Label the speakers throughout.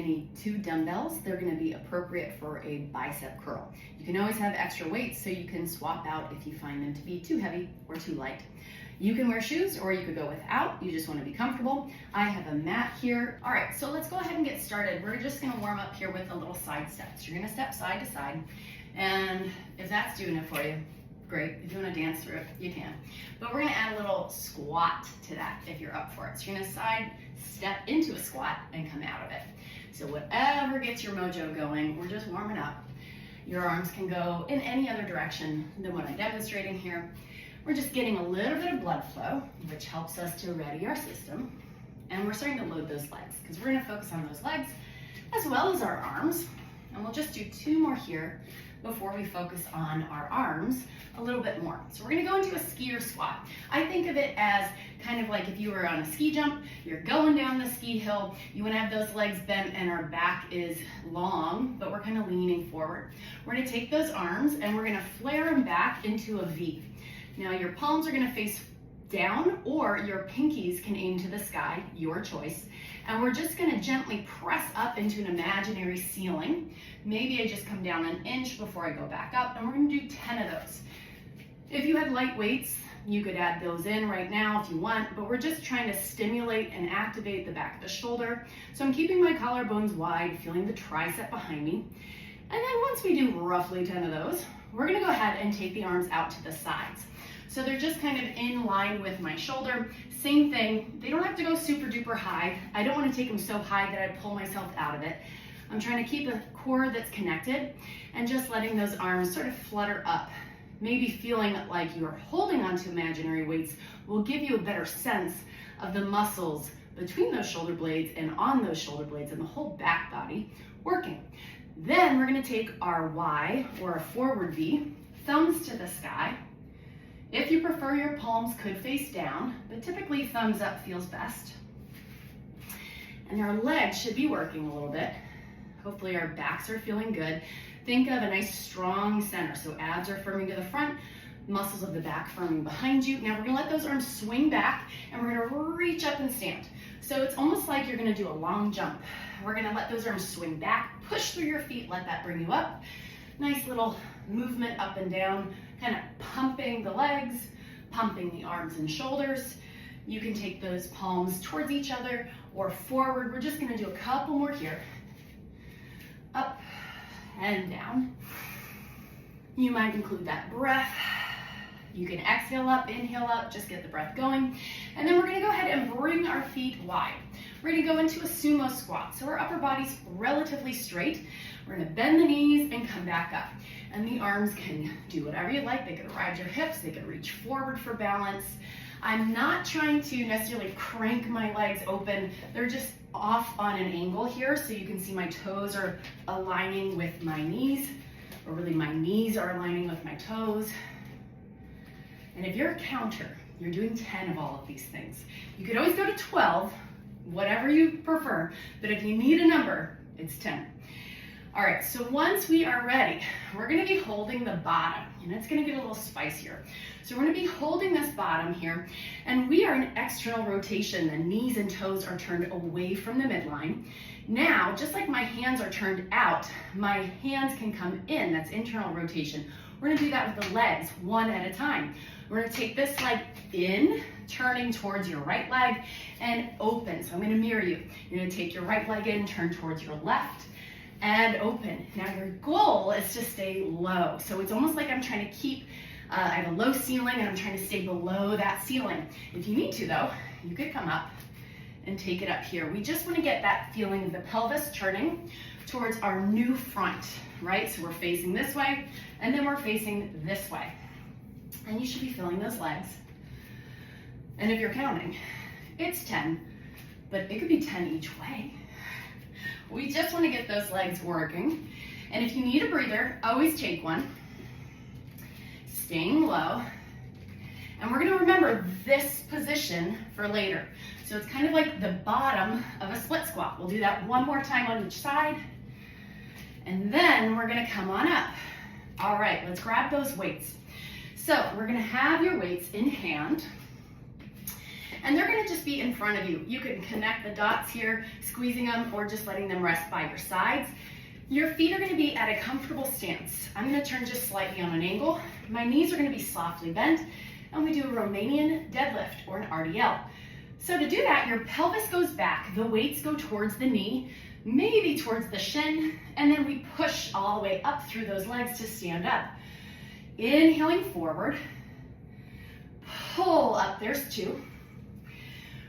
Speaker 1: gonna need 2 dumbbells. They're gonna be appropriate for a bicep curl. You can always have extra weights so you can swap out if you find them to be too heavy or too light. You can wear shoes or you could go without. You just wanna be comfortable. I have a mat here. All right, so let's go ahead and get started. We're just gonna warm up here with a little side steps. You're gonna step side to side. And if that's doing it for you, great. If you wanna dance through it, you can. But we're gonna add a little squat to that if you're up for it. So you're gonna side step into a squat and come out of it. So whatever gets your mojo going, we're just warming up. Your arms can go in any other direction than what I'm demonstrating here. We're just getting a little bit of blood flow, which helps us to ready our system. And we're starting to load those legs because we're gonna focus on those legs as well as our arms. And we'll just do 2 more here before we focus on our arms a little bit more. So we're gonna go into a skier squat. I think of it as kind of like if you were on a ski jump, you're going down the ski hill, you wanna have those legs bent and our back is long, but we're kind of leaning forward. We're gonna take those arms and we're gonna flare them back into a V. Now your palms are gonna face down or your pinkies can aim to the sky, your choice. And we're just gonna gently press up into an imaginary ceiling. Maybe I just come down an inch before I go back up, and we're gonna do 10 of those. If you had light weights, you could add those in right now if you want, but we're just trying to stimulate and activate the back of the shoulder. So I'm keeping my collarbones wide, feeling the tricep behind me. And then once we do roughly 10 of those, we're gonna go ahead and take the arms out to the sides. So they're just kind of in line with my shoulder. Same thing, they don't have to go super duper high. I don't wanna take them so high that I pull myself out of it. I'm trying to keep a core that's connected and just letting those arms sort of flutter up. Maybe feeling like you're holding onto imaginary weights will give you a better sense of the muscles between those shoulder blades and on those shoulder blades and the whole back body working. Then we're gonna take our Y or a forward V, thumbs to the sky. If you prefer, your palms could face down, but typically thumbs up feels best. And our legs should be working a little bit. Hopefully our backs are feeling good. Think of a nice strong center. So abs are firming to the front, muscles of the back firming behind you. Now we're gonna let those arms swing back and we're gonna reach up and stand. So it's almost like you're gonna do a long jump. We're gonna let those arms swing back, push through your feet, let that bring you up. Nice little movement up and down, kind of pumping the legs, pumping the arms and shoulders. You can take those palms towards each other or forward. We're just gonna do a couple more here. Up and down. You might include that breath. You can exhale up, inhale up, just get the breath going. And then we're gonna go ahead and bring our feet wide. We're gonna go into a sumo squat. So our upper body's relatively straight. We're gonna bend the knees and come back up. And the arms can do whatever you like. They can ride your hips, they can reach forward for balance. I'm not trying to necessarily crank my legs open. They're just off on an angle here, so you can see my toes are aligning with my knees, or really my knees are aligning with my toes. And if you're a counter, you're doing 10 of all of these things. You could always go to 12, whatever you prefer, but if you need a number, it's 10. All right, so once we are ready, we're gonna be holding the bottom, and it's gonna get a little spicier. So we're gonna be holding this bottom here, and we are in external rotation. The knees and toes are turned away from the midline. Now, just like my hands are turned out, my hands can come in, that's internal rotation. We're gonna do that with the legs, one at a time. We're gonna take this leg in, turning towards your right leg, and open. So I'm gonna mirror you. You're gonna take your right leg in, turn towards your left, and open. Now your goal is to stay low. So it's almost like I'm trying to keep, I have a low ceiling and I'm trying to stay below that ceiling. If you need to though, you could come up and take it up here. We just wanna get that feeling of the pelvis turning towards our new front, right? So we're facing this way and then we're facing this way. And you should be feeling those legs. And if you're counting, it's 10, but it could be 10 each way. We just want to get those legs working. And if you need a breather, always take one. Staying low. And we're going to remember this position for later. So it's kind of like the bottom of a split squat. We'll do that one more time on each side. And then we're going to come on up. All right, let's grab those weights. So we're going to have your weights in hand. and they're gonna just be in front of you. You can connect the dots here, squeezing them, or just letting them rest by your sides. Your feet are gonna be at a comfortable stance. I'm gonna turn just slightly on an angle. My knees are gonna be softly bent, and we do a Romanian deadlift, or an RDL. So to do that, your pelvis goes back, the weights go towards the knee, maybe towards the shin, and then we push all the way up through those legs to stand up. Inhaling forward, pull up, there's 2.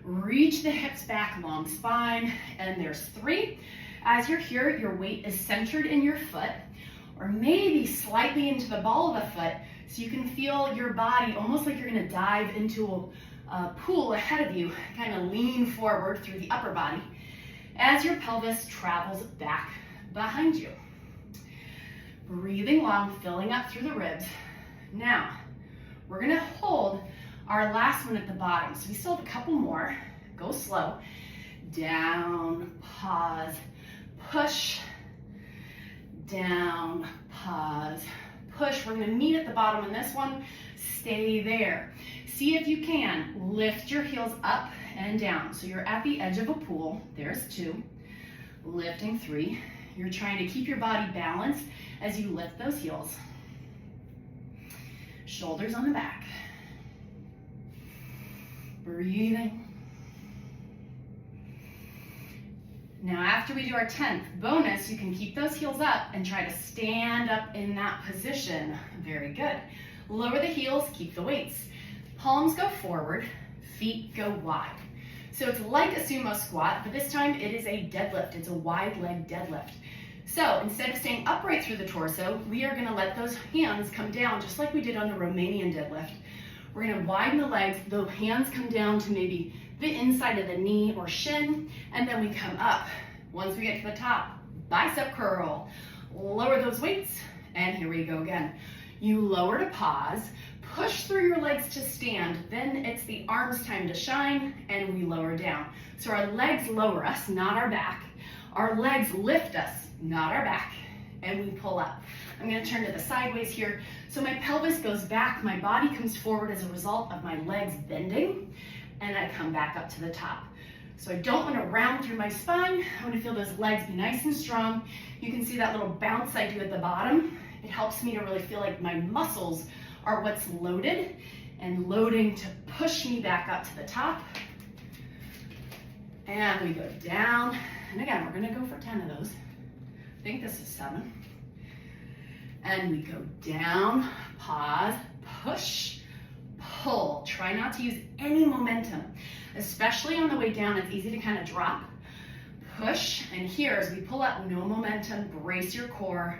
Speaker 1: Reach the hips back, long spine, and there's 3. As you're here, your weight is centered in your foot, or maybe slightly into the ball of the foot, so you can feel your body almost like you're gonna dive into a pool ahead of you, kind of lean forward through the upper body as your pelvis travels back behind you. Breathing long, filling up through the ribs. Now, we're gonna hold our last one at the bottom. So we still have a couple more. Go slow. Down, pause, push. Down, pause, push. We're gonna meet at the bottom on this one. Stay there. See if you can lift your heels up and down. So you're at the edge of a pool. There's 2. Lifting 3. You're trying to keep your body balanced as you lift those heels. Shoulders on the back. Breathing. Now after we do our 10th bonus, you can keep those heels up and try to stand up in that position. Very good. Lower the heels, keep the weights. Palms go forward, feet go wide. So it's like a sumo squat, but this time it is a deadlift. It's a wide leg deadlift. So instead of staying upright through the torso, we are gonna let those hands come down just like we did on the Romanian deadlift. We're gonna widen the legs, the hands come down to maybe the inside of the knee or shin, and then we come up. Once we get to the top, bicep curl. Lower those weights, and here we go again. You lower to pause, push through your legs to stand, then it's the arms time to shine, and we lower down. So our legs lower us, not our back. Our legs lift us, not our back, and we pull up. I'm gonna turn to the sideways here. So my pelvis goes back, my body comes forward as a result of my legs bending, and I come back up to the top. So I don't wanna round through my spine. I wanna feel those legs be nice and strong. You can see that little bounce I do at the bottom. It helps me to really feel like my muscles are what's loaded and loading to push me back up to the top. And we go down. And again, we're gonna go for 10 of those. I think this is 7. And we go down, pause, push, pull. Try not to use any momentum, especially on the way down. It's easy to kind of drop, push, and here as we pull up, no momentum, brace your core,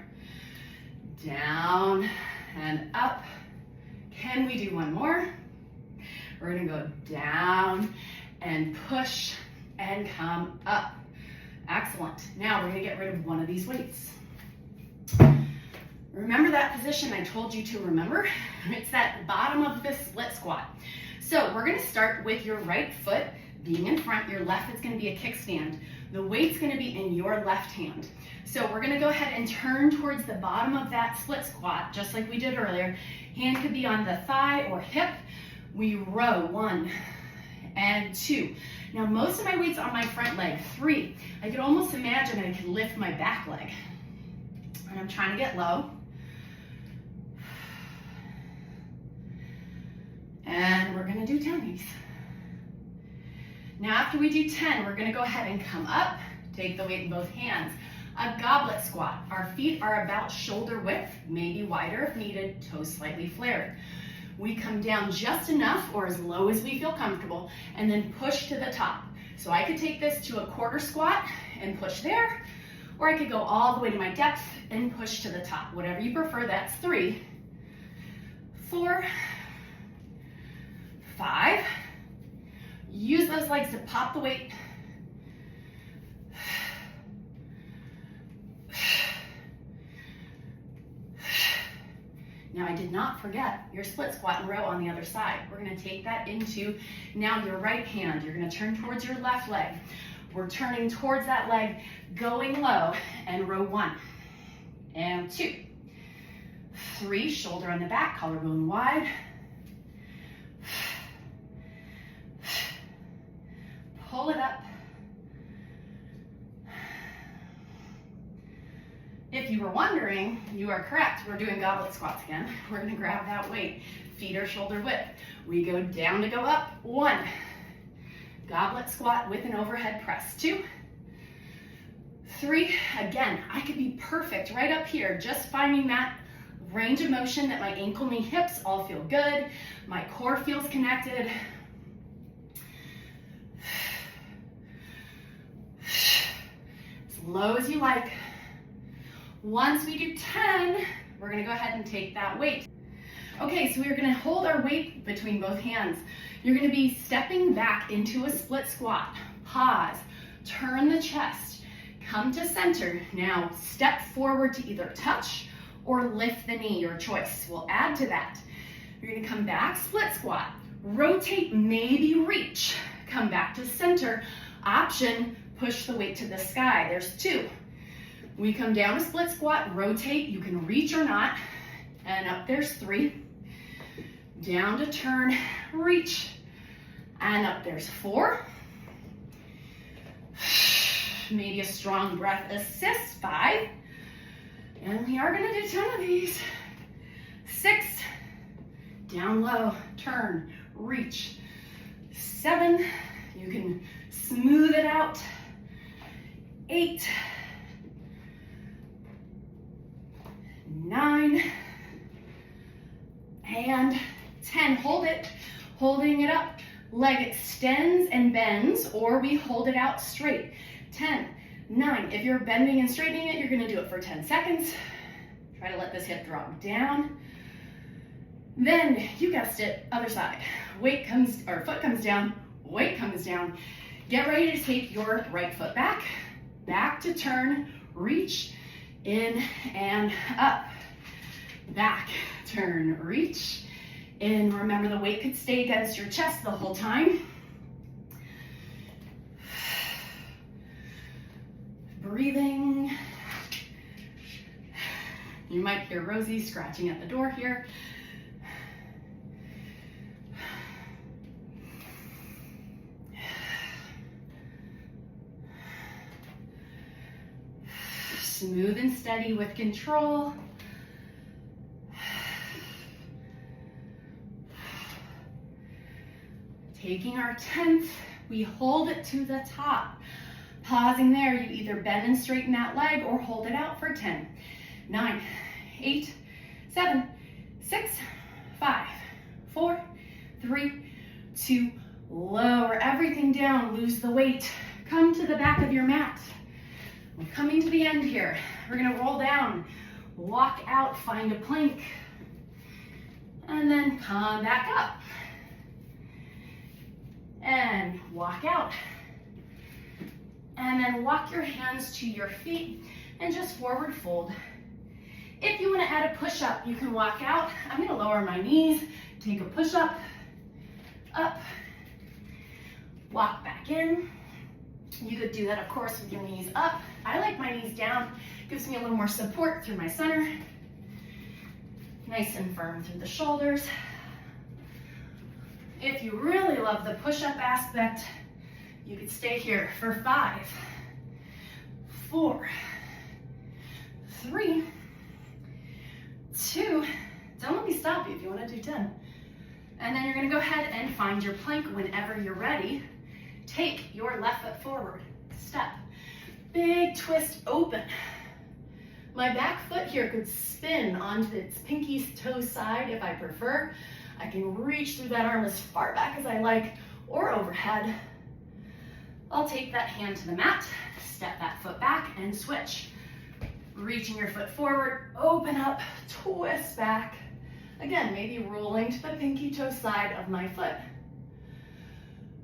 Speaker 1: down and up. Can we do one more? We're gonna go down and push and come up. Excellent. Now we're gonna get rid of one of these weights. Remember that position I told you to remember? It's that bottom of the split squat. So we're gonna start with your right foot being in front, your left is gonna be a kickstand. The weight's gonna be in your left hand. So we're gonna go ahead and turn towards the bottom of that split squat, just like we did earlier. Hand could be on the thigh or hip. We row, 1 and 2. Now most of my weight's on my front leg, 3. I could almost imagine I could lift my back leg. And I'm trying to get low. And we're gonna do 10 of these. Now after we do 10, we're gonna go ahead and come up, take the weight in both hands. A goblet squat. Our feet are about shoulder width, maybe wider if needed, toes slightly flared. We come down just enough or as low as we feel comfortable and then push to the top. So I could take this to a quarter squat and push there, or I could go all the way to my depth and push to the top. Whatever you prefer, that's 3, 4, 5. Use those legs to pop the weight. Now I did not forget your split squat and row on the other side. We're gonna take that into now your right hand. You're gonna turn towards your left leg. We're turning towards that leg, going low, and row 1 and 2. 3, shoulder on the back, collarbone wide. wondering, you are correct. We're doing goblet squats again. We're gonna grab that weight. Feet are shoulder width. We go down to go up. 1. Goblet squat with an overhead press. 2. 3. Again, I could be perfect right up here, just finding that range of motion that my ankle, knee, hips all feel good. My core feels connected. As low as you like. Once we do 10, we're gonna go ahead and take that weight. Okay, so we're gonna hold our weight between both hands. You're gonna be stepping back into a split squat. Pause, turn the chest, come to center. Now step forward to either touch or lift the knee, your choice. We'll add to that. You're gonna come back, split squat. Rotate, maybe reach. Come back to center. Option, push the weight to the sky. There's 2. We come down to split squat, rotate. You can reach or not. And up there's 3. Down to turn, reach. And up there's 4. Maybe a strong breath assist. 5. And we are gonna do 10 of these. 6. Down low, turn, reach. 7. You can smooth it out. 8. 9. And 10. Hold it. Holding it up. Leg extends and bends, or we hold it out straight. 10. 9. If you're bending and straightening it, you're gonna do it for 10 seconds. Try to let this hip drop down. Then, you guessed it, other side. Weight comes, or foot comes down, weight comes down. Get ready to take your right foot back. Back to turn, reach, in and up. Back, turn, reach, in. Remember, the weight could stay against your chest the whole time. Breathing. You might hear Rosie scratching at the door here. Smooth and steady with control. Taking our 10th, we hold it to the top. Pausing there, you either bend and straighten that leg or hold it out for 10. 9, 8, 7, 6, 5, 4, 3, 2, lower everything down, lose the weight. Come to the back of your mat. We're coming to the end here. We're gonna roll down, walk out, find a plank, and then come back up. And walk out. And then walk your hands to your feet and just forward fold. If you want to add a push-up, you can walk out. I'm going to lower my knees, take a push-up, up, walk back in. You could do that, of course, with your knees up. I like my knees down. Gives me a little more support through my center. Nice and firm through the shoulders. If you really love the push-up aspect, you could stay here for 5, 4, 3, 2, don't let me stop you if you want to do 10. And then you're going to go ahead and find your plank whenever you're ready. Take your left foot forward, step, big twist open. My back foot here could spin onto its pinky toe side if I prefer. I can reach through that arm as far back as I like, or overhead. I'll take that hand to the mat, step that foot back, and switch. Reaching your foot forward, open up, twist back. Again, maybe rolling to the pinky toe side of my foot.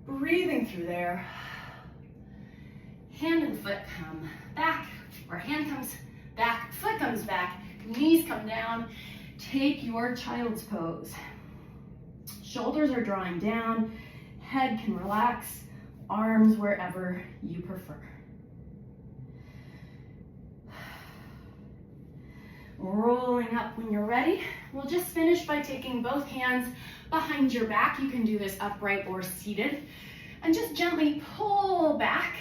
Speaker 1: Breathing through there. Hand and foot come back, or hand comes back, foot comes back, knees come down. Take your child's pose. Shoulders are drawing down, head can relax, arms wherever you prefer. Rolling up when you're ready. We'll just finish by taking both hands behind your back. You can do this upright or seated. And just gently pull back.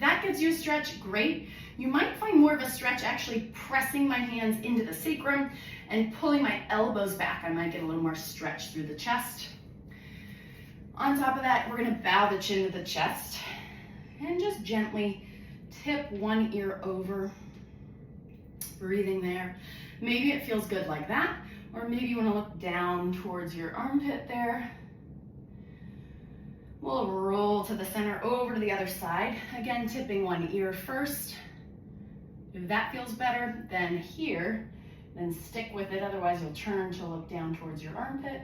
Speaker 1: That gives you a stretch, great. You might find more of a stretch actually pressing my hands into the sacrum and pulling my elbows back. I might get a little more stretch through the chest. On top of that, we're gonna bow the chin to the chest and just gently tip one ear over, breathing there. Maybe it feels good like that, or maybe you wanna look down towards your armpit there. We'll roll to the center, over to the other side. Again, tipping one ear first. If that feels better, then here, then stick with it. Otherwise, you'll turn to look down towards your armpit.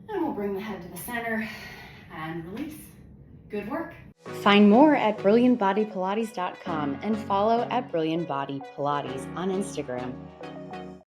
Speaker 1: And we'll bring the head to the center and release. Good work.
Speaker 2: Find more at brilliantbodypilates.com and follow at Brilliant Body Pilates on Instagram.